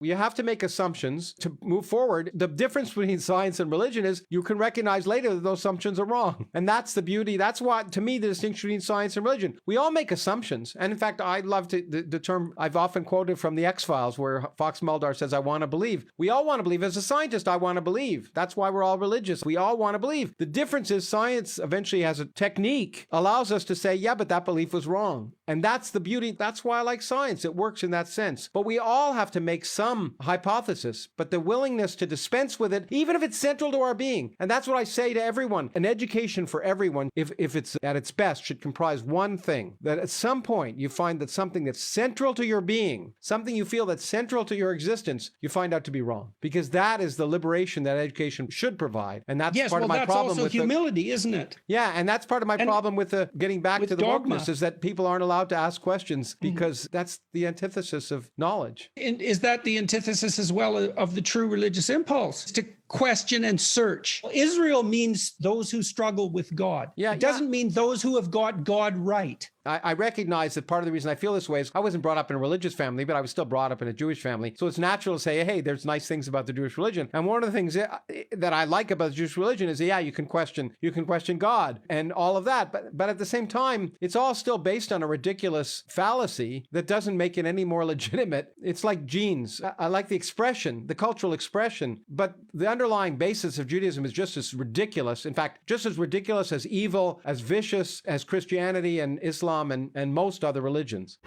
You have to make assumptions to move forward. The difference between science and religion is you can recognize later that those assumptions are wrong. And that's the beauty. That's what, to me, the distinction between science and religion. We all make assumptions. And in fact, I love the term I've often quoted from the X-Files where Fox Mulder says, I want to believe. We all want to believe. As a scientist, I want to believe. That's why we're all religious. We all want to believe. The difference is science eventually has a technique, allows us to say, yeah, but that belief was wrong. And that's the beauty. That's why I like science. It works in that sense. But we all have to make some hypothesis, but the willingness to dispense with it, even if it's central to our being. And that's what I say to everyone. An education for everyone, if it's at its best, should comprise one thing, that at some point you find that something that's central to your being, something you feel that's central to your existence, you find out to be wrong. Because that is the liberation that education should provide. And that's part of my problem with that's also humility, isn't it? Yeah, and that's part of my problem with getting back to the dogma. wokeness, is that people aren't allowed to ask questions because that's the antithesis of knowledge. And is that the antithesis as well of the true religious impulse? To question and search. Israel means those who struggle with God. Yeah, it doesn't mean those who have got God right. I recognize that part of the reason I feel this way is I wasn't brought up in a religious family, but I was still brought up in a Jewish family. So it's natural to say, hey, there's nice things about the Jewish religion. And one of the things that I like about the Jewish religion is, yeah, you can question God and all of that. But at the same time, it's all still based on a ridiculous fallacy that doesn't make it any more legitimate. It's like genes. I like the expression, the cultural expression, but the underlying basis of Judaism is just as ridiculous. In fact, just as ridiculous, as evil, as vicious as Christianity and Islam and most other religions.